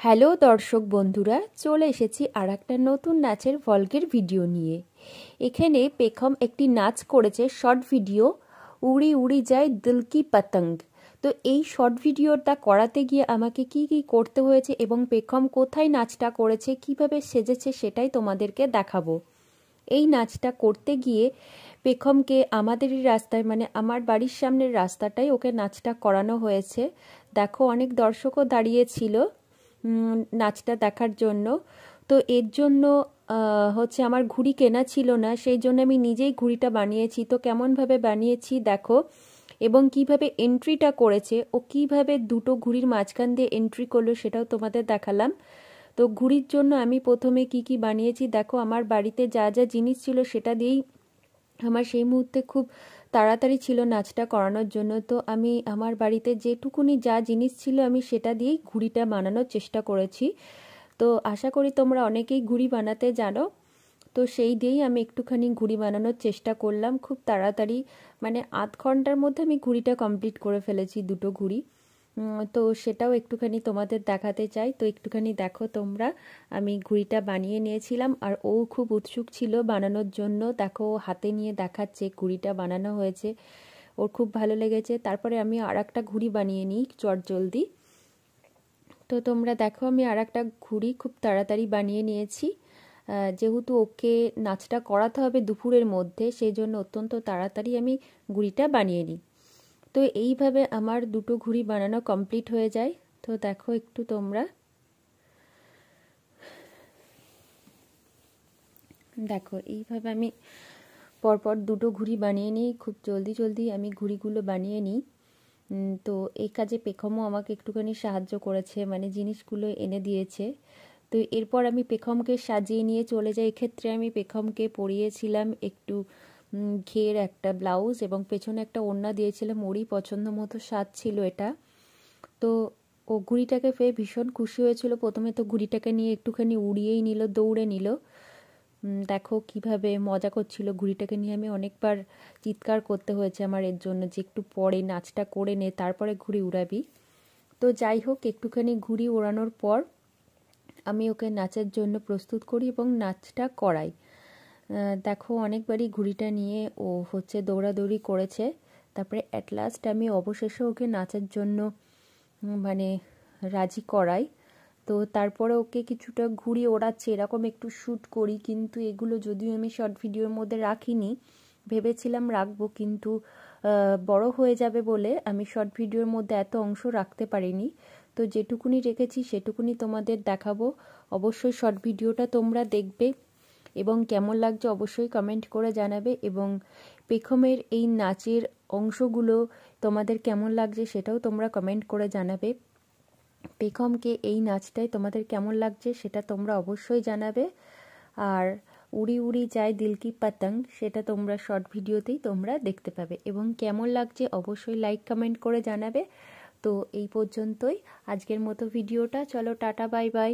Hello দর্শক বন্ধুরা, চলে এসেছি আর একটা নতুন নাচের ভলগের ভিডিও নিয়ে। এখানে পেখম একটি নাচ করেছে শর্ট ভিডিও, উড়ি উড়ি যায় দিল কি পতঙ্গ। তো এই শর্ট ভিডিওটা করাতে গিয়ে আমাকে কি কি করতে হয়েছে এবং পেখম কোথায় নাচটা করেছে, কিভাবে সেজেছে সেটাই তোমাদেরকে দেখাবো। এই নাচটা করতে গিয়ে পেখমকে আমাদেরই রাস্তায়, মানে আমার বাড়ির সামনের রাস্তাটাই ওকে নাচটা করানো হয়েছে। দেখো, অনেক দর্শকও দাঁড়িয়েছিল নাচটা দেখার জন্য। তো এর জন্য হচ্ছে আমার ঘুড়ি কেনা ছিল না, সেই জন্য আমি নিজেই ঘুড়িটা বানিয়েছি। তো কেমনভাবে বানিয়েছি দেখো, এবং কিভাবে এন্ট্রিটা করেছে, ও কিভাবে দুটো ঘুড়ির মাঝখান দিয়ে এন্ট্রি করলো সেটাও তোমাদের দেখালাম। তো ঘুড়ির জন্য আমি প্রথমে কি কি বানিয়েছি দেখো, আমার বাড়িতে যা যা জিনিস ছিল সেটা দিয়েই আমার সেই মুহূর্তে খুব তাড়াতাড়ি ছিল নাচটা করানোর জন্য। তো আমি আমার বাড়িতে যেটুকুনি যা জিনিস ছিল আমি সেটা দিয়েই ঘুড়িটা বানানোর চেষ্টা করেছি। তো আশা করি তোমরা অনেকেই ঘুড়ি বানাতে জানো। তো সেই দিয়েই আমি একটুখানি ঘুড়ি বানানোর চেষ্টা করলাম খুব তাড়াতাড়ি, মানে আধ ঘন্টার মধ্যে আমি ঘুড়িটা কমপ্লিট করে ফেলেছি, দুটো ঘুড়ি। তো সেটাও একটুখানি তোমাদের দেখাতে চাই। তো একটুখানি দেখো তোমরা, আমি ঘুড়িটা বানিয়ে নিয়েছিলাম আর ও খুব উৎসুক ছিল বানানোর জন্য। দেখো, হাতে নিয়ে দেখাচ্ছে ঘুড়িটা বানানো হয়েছে, ওর খুব ভালো লেগেছে। তারপরে আমি আর একটা ঘুড়ি বানিয়ে নিই চটজলদি। তো তোমরা দেখো, আমি আর একটা ঘুড়ি খুব তাড়াতাড়ি বানিয়ে নিয়েছি। যেহেতু ওকে নাচটা করাতে হবে দুপুরের মধ্যে, সেই জন্য অত্যন্ত তাড়াতাড়ি আমি ঘুড়িটা বানিয়ে নিই। তো এইভাবে আমার দুটো ঘুড়ি বানানো কমপ্লিট হয়ে যায়। তো দেখো একটু তোমরা দেখো, এইভাবে আমি পরপর দুটো ঘুড়ি বানিয়ে নিই, খুব জলদি জলদি আমি ঘুড়িগুলো বানিয়ে নিই। তো এই কাজে পেখমও আমাকে একটুখানি সাহায্য করেছে, মানে জিনিসগুলো এনে দিয়েছে। তো এরপর আমি পেখমকে সাজিয়ে নিয়ে চলে যাই। এক্ষেত্রে আমি পেখমকে পরিয়েছিলাম একটু ঘের একটা ব্লাউজ এবং পেছনে একটা ওড়না দিয়েছিলাম, ওরই পছন্দ মতো সাজ ছিল এটা। তো ও ঘুড়িটাকে পেয়ে ভীষণ খুশি হয়েছিল। প্রথমে তো ঘুড়িটাকে নিয়ে একটুখানি উড়িয়েই নিল, দৌড়ে নিল। দেখো কিভাবে মজা করছিল ঘুড়িটাকে নিয়ে। আমি অনেকবার চিৎকার করতে হয়েছে আমার এর জন্য, যে একটু পরে নাচটা করে নে, তারপরে ঘুড়ি উড়াবি। তো যাই হোক, একটুখানি ঘুড়ি ওড়ানোর পর আমি ওকে নাচের জন্য প্রস্তুত করি এবং নাচটা করাই। দেখো, অনেকবারই ঘুড়িটা নিয়ে ও হচ্ছে দৌড়াদৌড়ি করেছে। তারপরে অ্যাট লাস্ট আমি অবশেষে ওকে নাচের জন্য মানে রাজি করাই। তো তারপরে ওকে কিছুটা ঘুড়ি ওড়াচ্ছে এরকম একটু শ্যুট করি, কিন্তু এগুলো যদিও আমি শর্ট ভিডিওর মধ্যে রাখিনি, ভেবেছিলাম রাখবো, কিন্তু বড় হয়ে যাবে বলে আমি শর্ট ভিডিওর মধ্যে এত অংশ রাখতে পারিনি। তো যেটুকুনি রেখেছি সেটুকুনি তোমাদের দেখাবো। অবশ্যই শর্ট ভিডিওটা তোমরা দেখবে এবং কেমন লাগছে অবশ্যই কমেন্ট করে জানাবে, এবং পেখমের এই নাচের অংশগুলো তোমাদের কেমন লাগছে সেটাও তোমরা কমেন্ট করে জানাবে। পেখমকে এই নাচটাই তোমাদের কেমন লাগছে সেটা তোমরা অবশ্যই জানাবে। আর উড়ি উড়ি যায় দিল কি পতঙ্গ, সেটা তোমরা শর্ট ভিডিওতেই তোমরা দেখতে পাবে, এবং কেমন লাগছে অবশ্যই লাইক কমেন্ট করে জানাবে। তো এই পর্যন্তই আজকের মতো ভিডিওটা। চলো, টাটা, বাই বাই।